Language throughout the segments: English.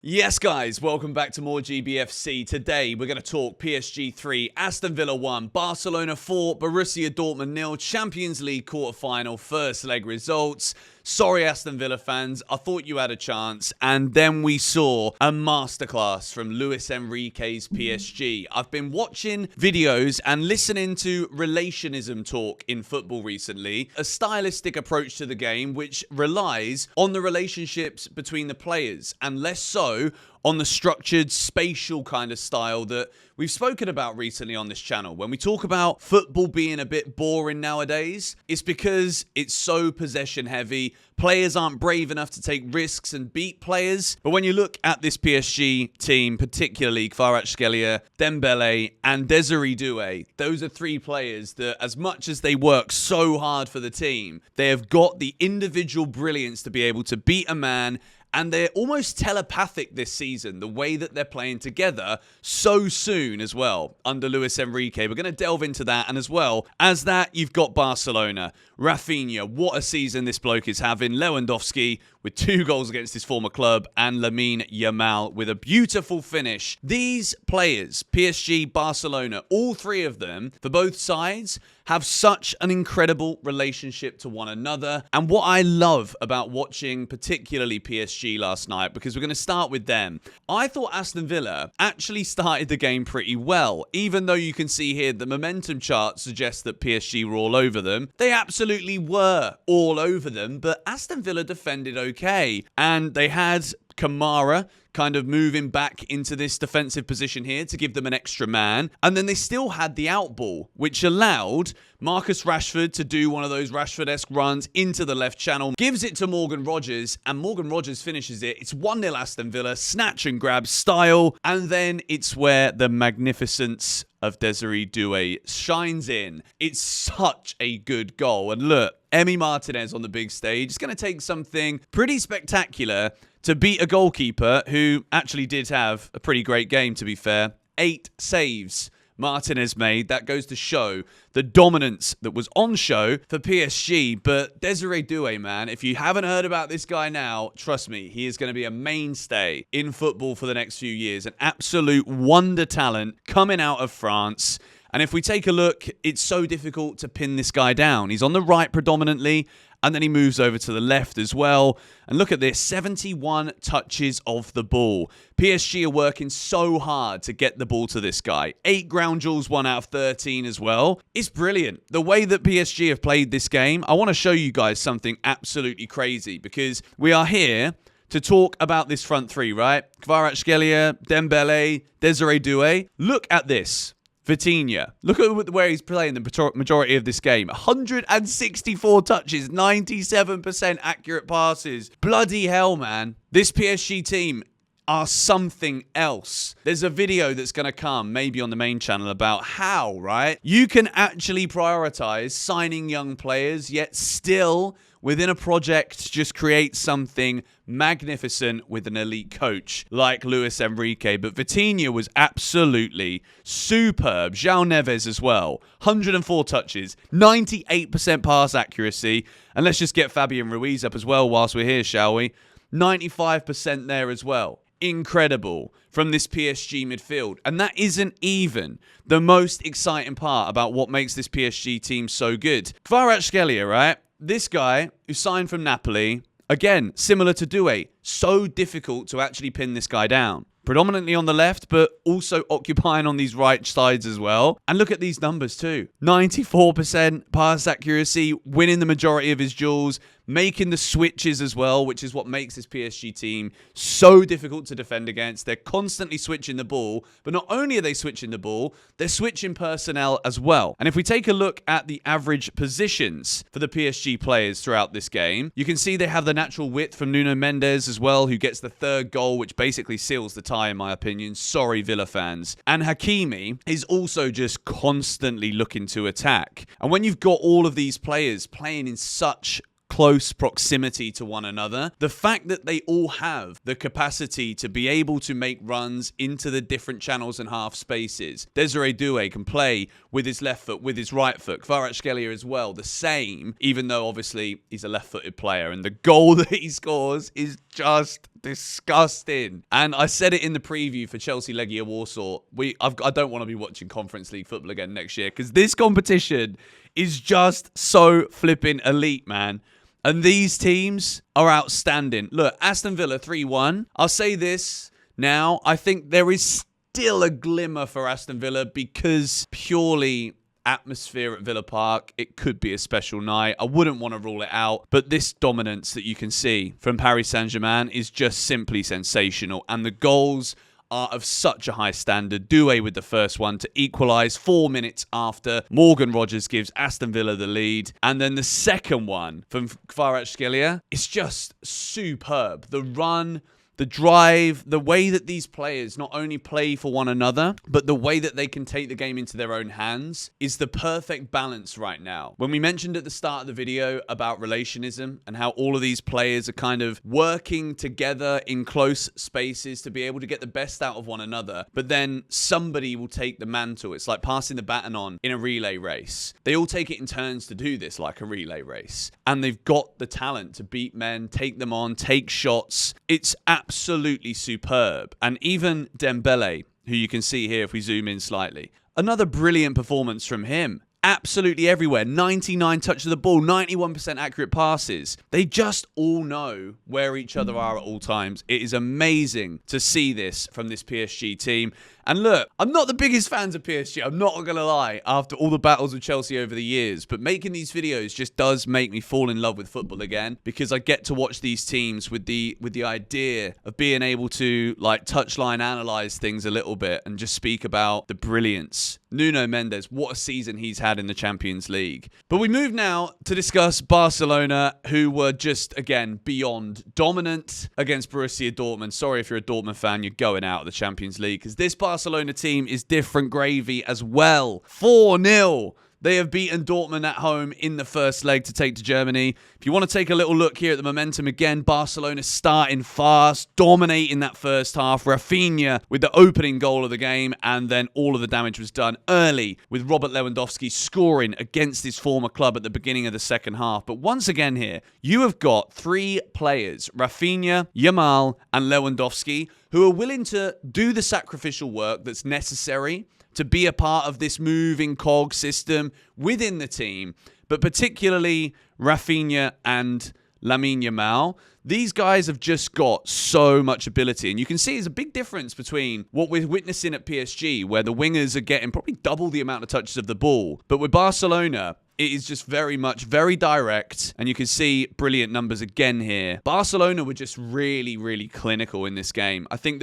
Yes, guys, welcome back to More GBFC. Today, we're going to talk PSG 3, Aston Villa 1, Barcelona 4, Borussia Dortmund 0, Champions League quarter-final, first leg results. Sorry, Aston Villa fans, I thought you had a chance. And then we saw a masterclass from Luis Enrique's PSG. I've been watching videos and listening to Relationism talk in football recently, a stylistic approach to the game which relies on the relationships between the players and less so on the structured, spatial kind of style that we've spoken about recently on this channel. When we talk about football being a bit boring nowadays, it's because it's so possession heavy. Players aren't brave enough to take risks and beat players. But when you look at this PSG team, particularly Kvaratskhelia, Dembélé, and Desire Doué, those are three players that, as much as they work so hard for the team, they have got the individual brilliance to be able to beat a man. And they're almost telepathic this season, the way that they're playing together so soon as well under Luis Enrique. We're going to delve into that. And as well as that, you've got Barcelona. Rafinha, what a season this bloke is having. Lewandowski with 2 goals against his former club. And Lamine Yamal with a beautiful finish. These players, PSG, Barcelona, all three of them, for both sides, have such an incredible relationship to one another. And what I love about watching particularly PSG last night, because we're going to start with them, I thought Aston Villa actually started the game pretty well. Even though you can see here the momentum chart suggests that PSG were all over them. They absolutely were all over them, but Aston Villa defended okay. And they had Kamara kind of moving back into this defensive position here to give them an extra man. And then they still had the out ball, which allowed Marcus Rashford to do one of those Rashford-esque runs into the left channel. Gives it to Morgan Rogers, and Morgan Rogers finishes it. It's 1-0 Aston Villa, snatch and grab style. And then it's where the magnificence of Desire Doué shines in. It's such a good goal. And look, Emi Martinez on the big stage. It's going to take something pretty spectacular to beat a goalkeeper who actually did have a pretty great game, to be fair. 8 saves Martinez made. That goes to show the dominance that was on show for PSG. But Desire Doué, man, if you haven't heard about this guy now, trust me, he is going to be a mainstay in football for the next few years. An absolute wonder talent coming out of France. And if we take a look, it's so difficult to pin this guy down. He's on the right predominantly, and then he moves over to the left as well. And look at this, 71 touches of the ball. PSG are working so hard to get the ball to this guy. 8 ground duels, 1 out of 13 as well. It's brilliant. The way that PSG have played this game, I want to show you guys something absolutely crazy, because we are here to talk about this front three, right? Kvaratskhelia, Dembélé, Desire Doué. Look at this. Vitinha. Look at where he's playing the majority of this game. 164 touches, 97% accurate passes. Bloody hell, man. This PSG team are something else. There's a video that's going to come, maybe on the main channel, about how, right, you can actually prioritize signing young players, yet still, within a project, just create something magnificent with an elite coach like Luis Enrique. But Vitinha was absolutely superb. João Neves as well. 104 touches, 98% pass accuracy. And let's just get Fabian Ruiz up as well whilst we're here, shall we? 95% there as well. Incredible from this PSG midfield. And that isn't even the most exciting part about what makes this PSG team so good. Kvaratskhelia, right? This guy who signed from Napoli, again, similar to Doué, so difficult to actually pin this guy down. Predominantly on the left, but also occupying on these right sides as well. And look at these numbers too. 94% pass accuracy, winning the majority of his duels, making the switches as well, which is what makes this PSG team so difficult to defend against. They're constantly switching the ball, but not only are they switching the ball, they're switching personnel as well. And if we take a look at the average positions for the PSG players throughout this game, you can see they have the natural width from Nuno Mendes as well, who gets the 3rd goal, which basically seals the tie in my opinion. Sorry, Villa fans. And Hakimi is also just constantly looking to attack. And when you've got all of these players playing in such close proximity to one another, the fact that they all have the capacity to be able to make runs into the different channels and half spaces. Desire Doué can play with his left foot, with his right foot. Kvaratskhelia as well, the same, even though obviously he's a left-footed player. And the goal that he scores is just disgusting. And I said it in the preview for Chelsea Legia Warsaw. I don't want to be watching Conference League football again next year because this competition is just so flipping elite, man. And these teams are outstanding. Look, Aston Villa 3-1. I'll say this now. I think there is still a glimmer for Aston Villa because purely atmosphere at Villa Park, it could be a special night. I wouldn't want to rule it out, but this dominance that you can see from Paris Saint-Germain is just simply sensational. And the goals are of such a high standard. Doué with the first one to equalise 4 minutes after Morgan Rogers gives Aston Villa the lead. And then the second one from Kvaratskhelia is just superb. The run, the drive, the way that these players not only play for one another, but the way that they can take the game into their own hands is the perfect balance right now. When we mentioned at the start of the video about relationism and how all of these players are kind of working together in close spaces to be able to get the best out of one another, but then somebody will take the mantle. It's like passing the baton on in a relay race. They all take it in turns to do this like a relay race. And they've got the talent to beat men, take them on, take shots. It's absolutely superb. And even Dembélé, who you can see here if we zoom in slightly, another brilliant performance from him. Absolutely everywhere. 99 touches of the ball, 91% accurate passes. They just all know where each other are at all times. It is amazing to see this from this PSG team. And look, I'm not the biggest fans of PSG. I'm not going to lie, after all the battles with Chelsea over the years. But making these videos just does make me fall in love with football again, because I get to watch these teams with the idea of being able to like touchline analyze things a little bit and just speak about the brilliance. Nuno Mendes, what a season he's had in the Champions League. But we move now to discuss Barcelona, who were just, again, beyond dominant against Borussia Dortmund. Sorry if you're a Dortmund fan, you're going out of the Champions League, because this Barcelona team is different gravy as well. 4-0. They have beaten Dortmund at home in the first leg to take to Germany. If you want to take a little look here at the momentum again, Barcelona starting fast, dominating that first half. Rafinha with the opening goal of the game, and then all of the damage was done early with Robert Lewandowski scoring against his former club at the beginning of the second half. But once again here, you have got three players, Rafinha, Yamal, and Lewandowski, who are willing to do the sacrificial work that's necessary to be a part of this moving cog system within the team, but particularly Rafinha and Lamine Yamal. These guys have just got so much ability, and you can see there's a big difference between what we're witnessing at PSG, where the wingers are getting probably double the amount of touches of the ball, but with Barcelona, it is just very direct, and you can see brilliant numbers again here. Barcelona were just really, really clinical in this game. I think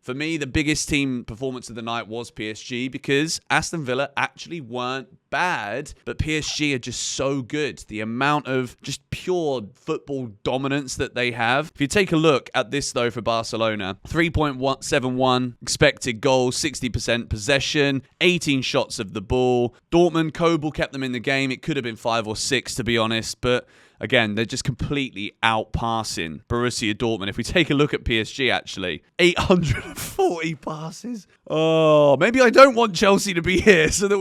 for me, the biggest team performance of the night was PSG, because Aston Villa actually weren't bad, but PSG are just so good. The amount of just pure football dominance that they have. If you take a look at this, though, for Barcelona, 3.71 expected goals, 60% possession, 18 shots of the ball. Dortmund, Kobel kept them in the game. It could have been 5 or 6, to be honest, but again, they're just completely outpassing Borussia Dortmund. If we take a look at PSG, actually, 840 passes. Oh, maybe I don't want Chelsea to be here so that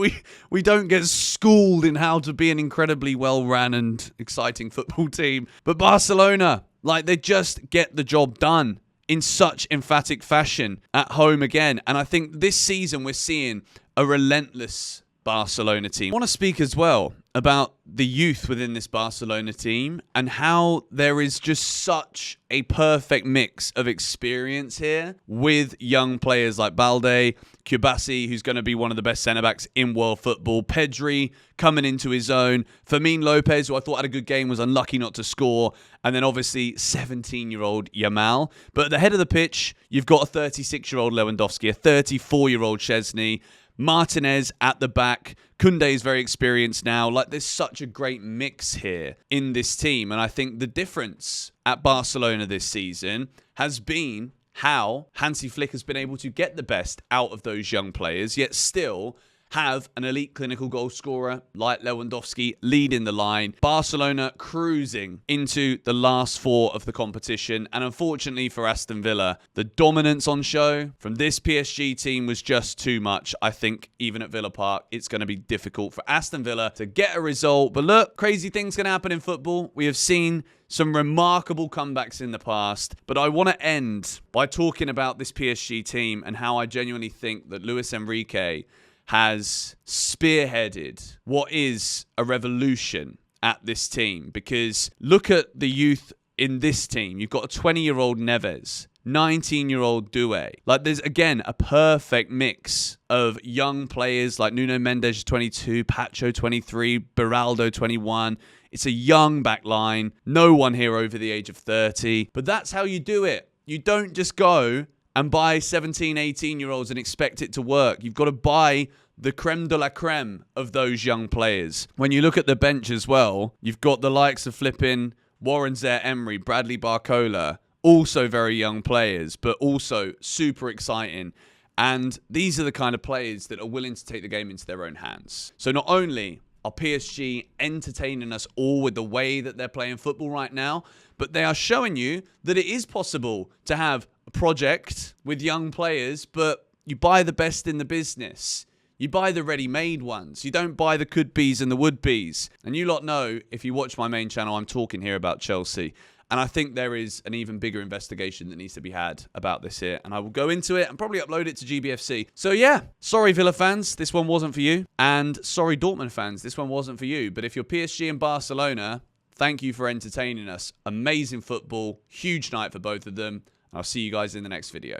we don't get schooled in how to be an incredibly well-run and exciting football team. But Barcelona, like, they just get the job done in such emphatic fashion at home again. And I think this season we're seeing a relentless Barcelona team. I want to speak as well about the youth within this Barcelona team and how there is just such a perfect mix of experience here with young players like Balde, Kubasi, who's going to be one of the best centre-backs in world football, Pedri coming into his own, Fermin Lopez, who I thought had a good game, was unlucky not to score, and then obviously 17-year-old Yamal. But at the head of the pitch, you've got a 36-year-old Lewandowski, a 34-year-old Szczesny, Martinez at the back. Koundé is very experienced now. Like, there's such a great mix here in this team. And I think the difference at Barcelona this season has been how Hansi Flick has been able to get the best out of those young players, yet still have an elite clinical goal scorer like Lewandowski leading the line. Barcelona cruising into the last four of the competition. And unfortunately for Aston Villa, the dominance on show from this PSG team was just too much. I think even at Villa Park, it's going to be difficult for Aston Villa to get a result. But look, crazy things can happen in football. We have seen some remarkable comebacks in the past. But I want to end by talking about this PSG team and how I genuinely think that Luis Enrique has spearheaded what is a revolution at this team. Because look at the youth in this team. You've got a 20-year-old Neves, 19-year-old Doué. Like, there's, again, a perfect mix of young players like Nuno Mendes, 22, Pacho, 23, Beraldo, 21. It's a young back line. No one here over the age of 30. But that's how you do it. You don't just go and buy 17, 18-year-olds and expect it to work. You've got to buy the creme de la creme of those young players. When you look at the bench as well, you've got the likes of flipping Warren Zaire-Emery, Bradley Barcola, also very young players, but also super exciting. And these are the kind of players that are willing to take the game into their own hands. So not only are PSG entertaining us all with the way that they're playing football right now, but they are showing you that it is possible to have a project with young players, but you buy the best in the business. You buy the ready-made ones. You don't buy the could-be's and the would-be's. And you lot know, if you watch my main channel, I'm talking here about Chelsea. And I think there is an even bigger investigation that needs to be had about this here. And I will go into it and probably upload it to GBFC. So yeah, sorry Villa fans, this one wasn't for you. And sorry Dortmund fans, this one wasn't for you. But if you're PSG and Barcelona, thank you for entertaining us. Amazing football, huge night for both of them. I'll see you guys in the next video.